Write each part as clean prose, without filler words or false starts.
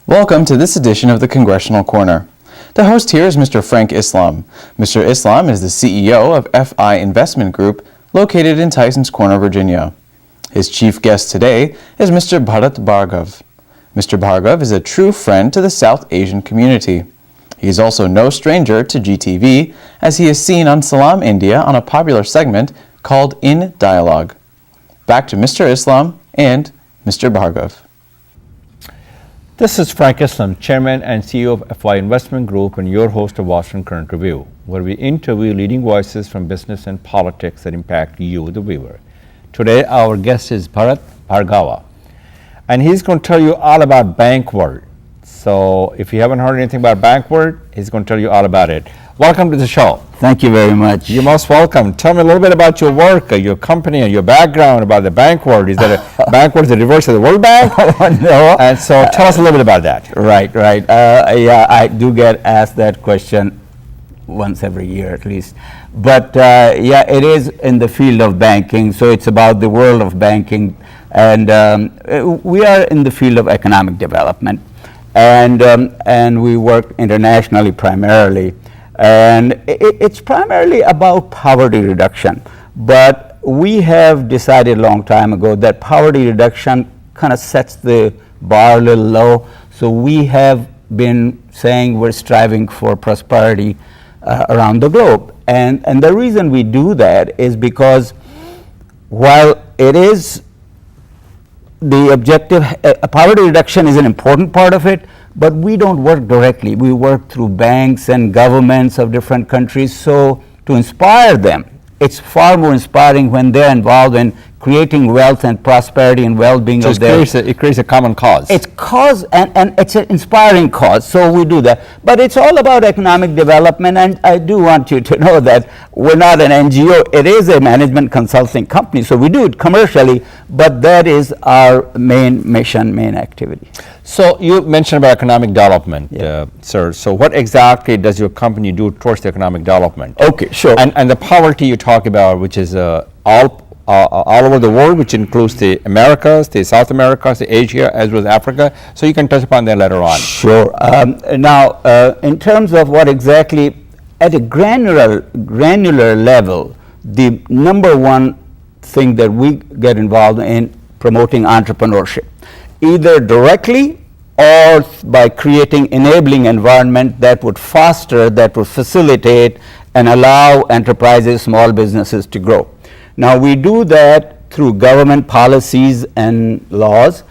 Welcome to this edition of the Congressional Corner. The host here is Mr. Frank Islam. Mr. Islam is the CEO of FI Investment Group, located in Tysons Corner, Virginia. His chief guest today is Mr. Bharat Bhargava. Mr. Bhargava is a true friend to the South Asian community. He is also no stranger to GTV, as he is seen on Salam India on a popular segment called In Dialogue. Back to Mr. Islam and Mr. Bhargava. This is Frank Islam, Chairman and CEO of FI Investment Group and your host of Washington Current Review, where we interview leading voices from business and politics that impact you, the viewer. Today, our guest is Bharat Bhargava, and he's going to tell you all about bank world. So if you haven't heard anything about bank world, he's going to tell you all about it. Welcome to the show. Thank you very much. You're most welcome. Tell me a little bit about your work, your company, and your background about the bank world. Is that a bank world is the reverse of the World Bank? No. And so tell us a little bit about that. Right. Yeah, I do get asked that question once every year at least. But yeah, it is in the field of banking, so it's about the world of banking. And we are in the field of economic development. And we work internationally primarily. And it's primarily about poverty reduction. But we have decided a long time ago that poverty reduction kind of sets the bar a little low. So we have been saying we're striving for prosperity around the globe. And the reason we do that is because while it is the objective, poverty reduction is an important part of it, but we don't work directly. We work through banks and governments of different countries. So to inspire them, it's far more inspiring when they're involved in creating wealth and prosperity and well-being of their... It creates a common cause. It's cause, and it's an inspiring cause, so we do that. But it's all about economic development, and I do want you to know that we're not an NGO. It is a management consulting company, so we do it commercially, but that is our main mission, main activity. So you mentioned about economic development, sir. So what exactly does your company do towards the economic development? Okay, sure. And the poverty you talk about, which is all over the world, which includes the Americas, the South Americas, the Asia, as well as Africa. So you can touch upon that later on. Sure. Now, in terms of what exactly, at a granular level, the number one thing that we get involved in promoting entrepreneurship, either directly or by creating enabling environment that would foster, that would facilitate and allow enterprises, small businesses to grow. Now, we do that through government policies and laws,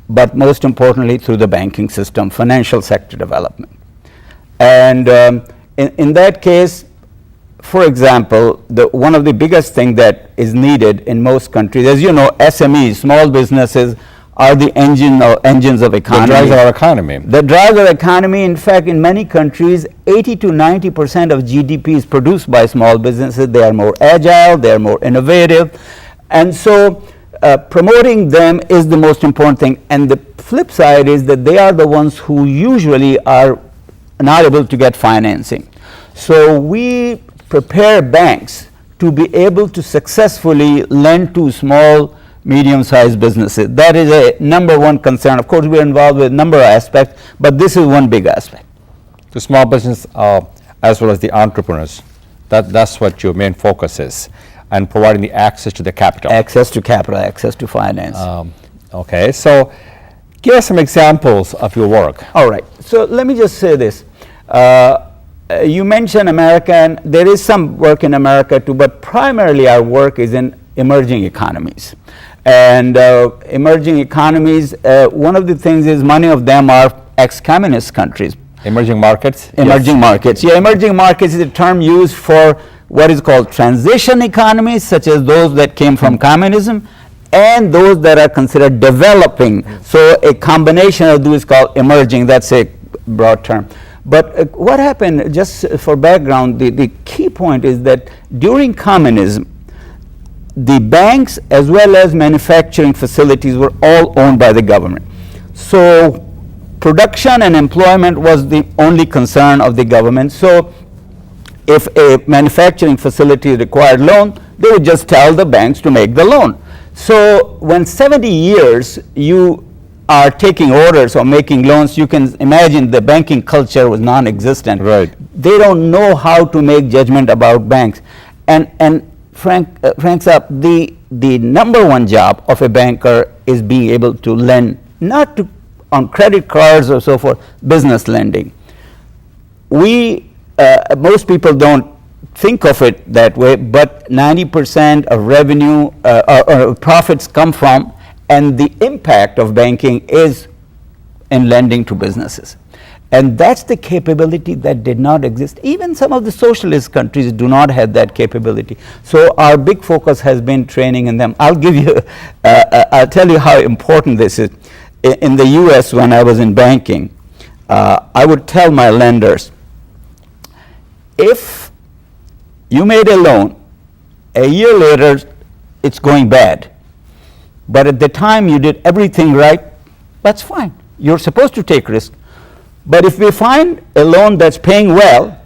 but most importantly through the banking system, financial sector development. And in that case, for example, one of the biggest things that is needed in most countries, as you know, SMEs, small businesses, are the engines of economy. That drives our economy. That drives our economy. In fact, in many countries, 80 to 90% of GDP is produced by small businesses. They are more agile, they are more innovative. And so promoting them is the most important thing. And the flip side is that they are the ones who usually are not able to get financing. So we prepare banks to be able to successfully lend to small, medium-sized businesses. That is a number one concern. Of course, we're involved with a number of aspects, but this is one big aspect. The small business as well as the entrepreneurs, that's what your main focus is, and providing the access to the capital. Access to capital, access to finance. Okay, so give us some examples of your work. All right, so let me just say this. You mentioned America, and there is some work in America too, but primarily our work is in emerging economies. And emerging economies, one of the things is many of them are ex-communist countries. Emerging markets? Emerging markets. Yeah, emerging markets is a term used for what is called transition economies, such as those that came from communism, and those that are considered developing. So a combination of those is called emerging. That's a broad term. But what happened, just for background, the key point is that during communism, the banks as well as manufacturing facilities were all owned by the government. So production and employment was the only concern of the government. So if a manufacturing facility required loan, they would just tell the banks to make the loan. So when 70 years you are taking orders or making loans, you can imagine the banking culture was non-existent. Right. They don't know how to make judgment about banks. And Frank's up, the number one job of a banker is being able to lend, not to, on credit cards or so forth, business lending. Most people don't think of it that way, but 90% of revenue or profits come from, and the impact of banking is in lending to businesses. And that's the capability that did not exist. Even some of the socialist countries do not have that capability. So our big focus has been training in them. I'll tell you how important this is. In the US, when I was in banking, I would tell my lenders, if you made a loan, a year later it's going bad, but at the time you did everything right, that's fine. You're supposed to take risk. But if we find a loan that's paying well,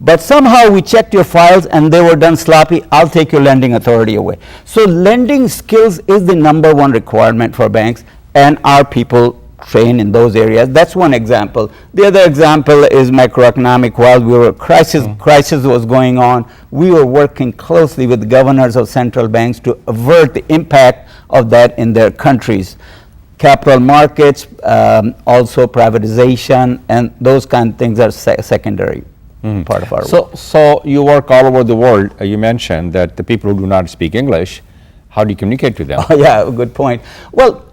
but somehow we checked your files and they were done sloppy, I'll take your lending authority away. So lending skills is the number one requirement for banks, and our people train in those areas. That's one example. The other example is macroeconomic. While we were crisis was going on, we were working closely with governors of central banks to avert the impact of that in their countries. Capital markets, also privatization, and those kind of things are secondary part of our work. So you work all over the world. You mentioned that the people who do not speak English, how do you communicate with them? Oh, yeah, good point. Well,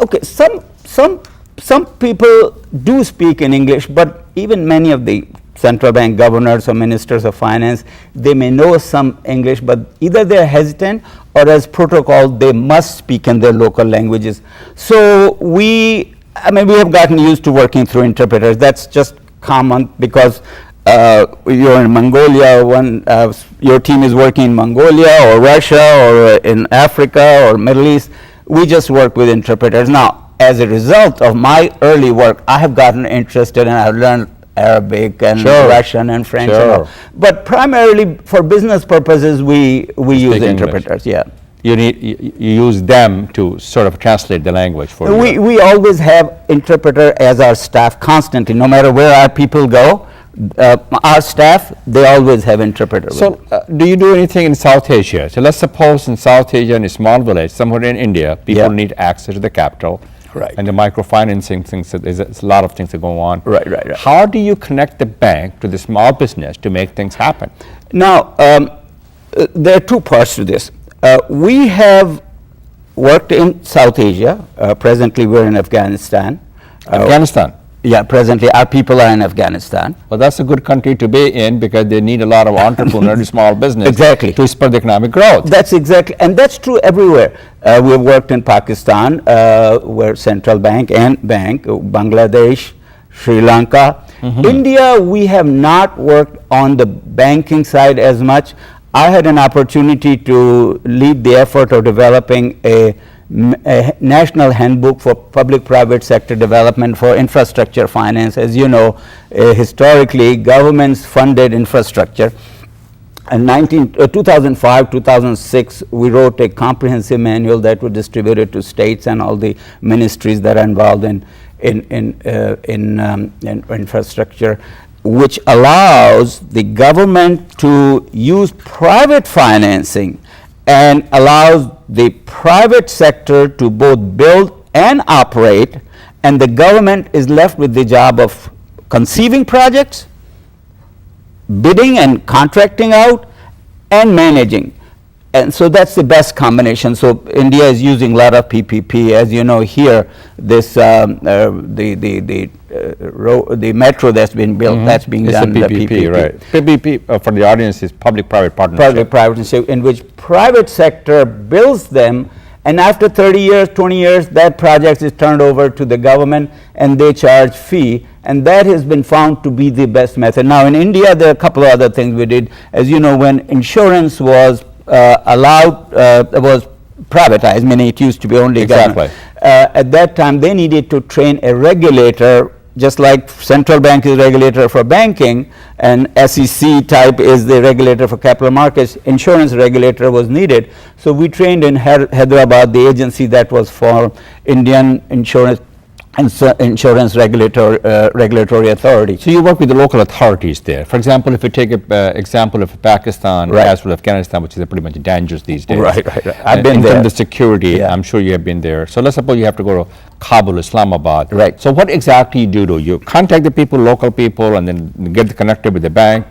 okay, some people do speak in English, but even many of the central bank governors or ministers of finance, they may know some English, but either they're hesitant or as protocol, they must speak in their local languages. So we have gotten used to working through interpreters. That's just common because you're in Mongolia, your team is working in Mongolia or Russia or in Africa or Middle East. We just work with interpreters. Now, as a result of my early work, I have gotten interested and I've learned Arabic and Russian and French and all. But primarily for business purposes, we use interpreters. Yeah. You use them to sort of translate the language for you. We always have interpreter as our staff constantly, no matter where our people go. Our staff, they always have interpreters. So do you do anything in South Asia? So let's suppose in South Asia, in a small village, somewhere in India, people need access to the capital. Right. And the microfinancing things, there's a lot of things that go on. Right. How do you connect the bank to the small business to make things happen? Now, there are two parts to this. We have worked in South Asia. Presently, we're in Afghanistan. Afghanistan? Yeah, presently our people are in Afghanistan. Well, that's a good country to be in because they need a lot of entrepreneurs, small business exactly. to spur the economic growth. That's exactly, and that's true everywhere. We've worked in Pakistan, where central bank and bank, Bangladesh, Sri Lanka. India, we have not worked on the banking side as much. I had an opportunity to lead the effort of developing a national handbook for public-private sector development for infrastructure finance. As you know, historically, governments funded infrastructure. In 2005, 2006, we wrote a comprehensive manual that was distributed to states and all the ministries that are involved in infrastructure, which allows the government to use private financing and allows the private sector to both build and operate, and the government is left with the job of conceiving projects, bidding and contracting out, and managing. And so that's the best combination. So India is using a lot of PPP. As you know, here, this the metro that's been built, that's being done in the PPP, right? PPP, for the audience, is public-private partnership. Public-private partnership, in which private sector builds them, and after 30 years, 20 years, that project is turned over to the government, and they charge fee, and that has been found to be the best method. Now, in India, there are a couple of other things we did. As you know, when insurance was was privatized, meaning it used to be only government. At that time, they needed to train a regulator just like central bank is regulator for banking and SEC type is the regulator for capital markets, insurance regulator was needed. So we trained in Hyderabad, the agency that was for Indian insurance regulatory authority. So you work with the local authorities there. For example, if you take an example of Pakistan Right. as well as Afghanistan, which is pretty much dangerous these days. Right. I've And been in there. terms of security, Yeah. I'm sure you have been there. So let's suppose you have to go to Kabul, Islamabad. Right. So what exactly do? You contact the people, local people, and then get connected with the bank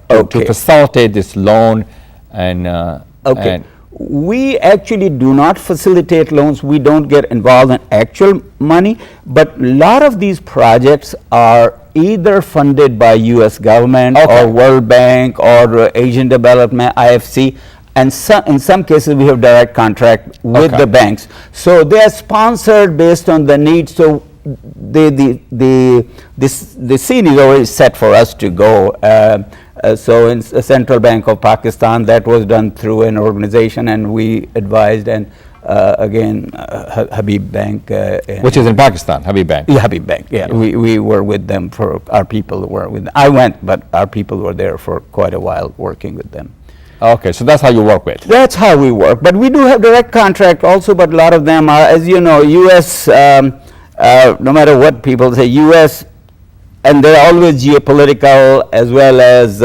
to Okay. facilitate this loan and Okay. and We actually do not facilitate loans. We don't get involved in actual money, but a lot of these projects are either funded by U.S. government Okay. or World Bank or Asian Development, IFC, and in some cases we have direct contract with Okay. the banks. So they are sponsored based on the needs. So the scene is already set for us to go. So in Central Bank of Pakistan, that was done through an organization, and we advised, and again, Habib Bank. which is in Pakistan, Habib Bank. Yeah, Habib Bank, yeah. We were with them for, our people were with them. I went, but our people were there for quite a while working with them. Okay, so that's how you work with. That's how we work. But we do have direct contract also, but a lot of them are, as you know, U.S., no matter what people say, U.S., and there are always geopolitical as well as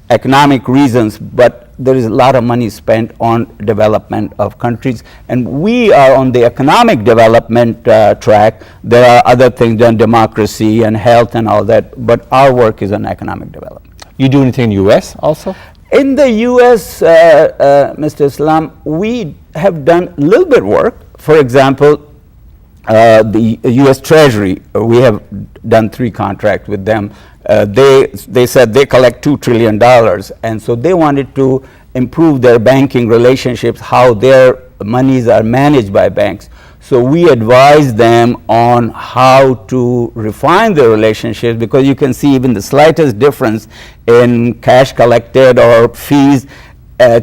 economic reasons, but there is a lot of money spent on development of countries, and we are on the economic development track. There are other things done, democracy and health and all that, but our work is on economic development. You do anything in the U.S. also? In the U.S., Mr. Islam, we have done a little bit work. For example, the U.S. Treasury, we have done 3 contracts with them. They said they collect $2 trillion, and so they wanted to improve their banking relationships, how their monies are managed by banks. So we advise them on how to refine their relationships, because you can see even the slightest difference in cash collected or fees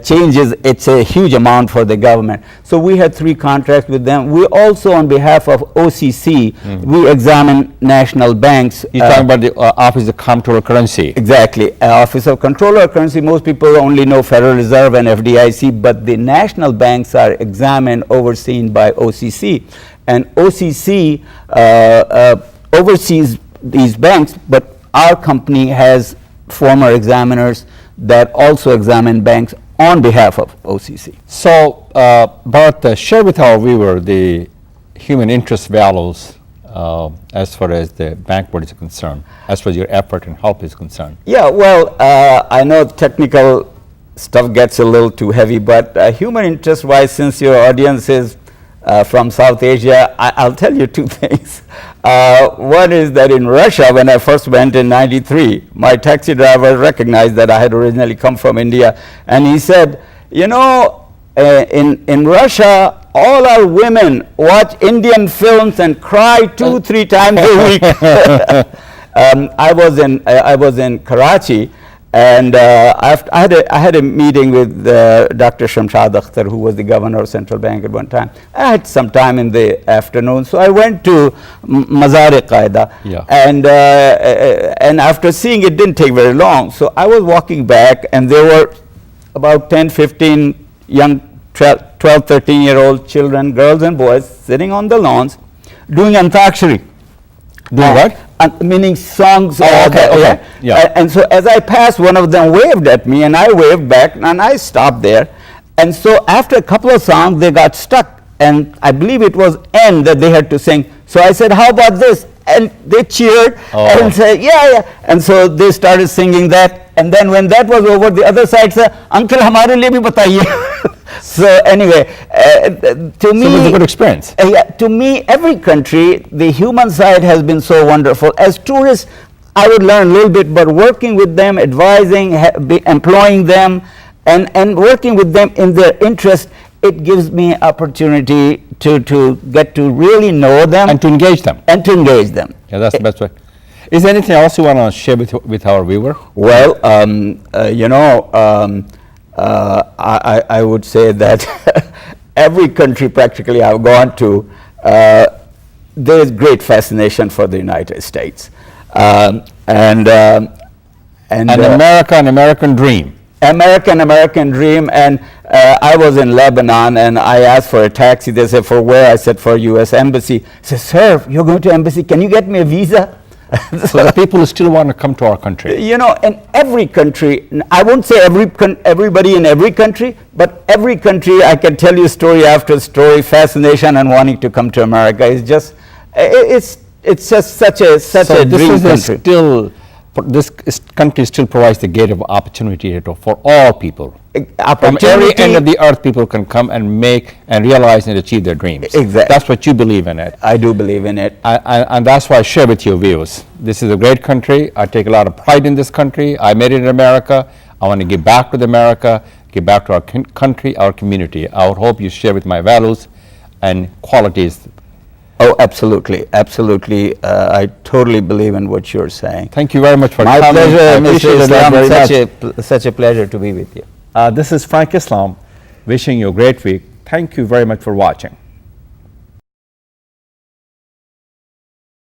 changes, it's a huge amount for the government. So we had 3 contracts with them. We also, on behalf of OCC, we examine national banks. You're talking about the Office of Comptroller of Currency. Exactly. Office of Comptroller of Currency, most people only know Federal Reserve and FDIC, but the national banks are examined, overseen by OCC. And OCC oversees these banks, but our company has former examiners that also examine banks on behalf of OCC. So, Bharat, share with our viewer the human interest values as far as the bank board is concerned, as far as your effort and help is concerned. Yeah, well, I know technical stuff gets a little too heavy, but human interest-wise, since your audience is from South Asia, I'll tell you 2 things. One is that in Russia, when I first went in '93, my taxi driver recognized that I had originally come from India, and he said, you know, in Russia, all our women watch Indian films and cry 2-3 times a week. I was in Karachi, and I had a meeting with Dr. Shamshad Akhtar, who was the governor of Central Bank at one time. I had some time in the afternoon, so I went to Mazar-e-Qaeda, Yeah. and after seeing it, didn't take very long. So I was walking back, and there were about 10, 15 young 12, 13-year-old children, girls and boys, sitting on the lawns doing antakshari. Doing what? Meaning songs. Oh, okay. Yeah. And so as I passed, one of them waved at me, and I waved back, and I stopped there. And so after a couple of songs, they got stuck, and I believe it was N that they had to sing. So I said, how about this? And they cheered and said, yeah. And so they started singing that. And then when that was over, the other side said, Uncle, hamare liye bhi bataiye. So anyway, to me, So it was a good experience. yeah, to me, every country, the human side has been so wonderful. As tourists, I would learn a little bit, but working with them, advising, employing them, and working with them in their interest, it gives me opportunity to get to really know them And to engage them. and to engage them. Yeah, that's the best way. Is there anything else you want to share with our viewer? Well, I would say that every country practically I've gone to, there is great fascination for the United States. And America, an American dream. American dream. And I was in Lebanon and I asked for a taxi. They said, for where? I said, for U.S. Embassy. I said, sir, you're going to embassy. Can you get me a visa? So the people still want to come to our country. You know, in every country, I won't say everybody in every country, but every country, I can tell you story after story, fascination and wanting to come to America. It's just, it's just such a dream country. This country still provides the gate of opportunity for all people. From every end of the earth, people can come and make and realize and achieve their dreams. Exactly. That's what you believe in it. I do believe in it. And that's why I share with you views. This is a great country. I take a lot of pride in this country. I made it in America. I want to give back to America, give back to our country, our community. I would hope you share with my values and qualities. Oh, absolutely, absolutely. I totally believe in what you're saying. Thank you very much for coming. My pleasure, Mr. Islam. Such a pleasure to be with you. This is Frank Islam, wishing you a great week. Thank you very much for watching.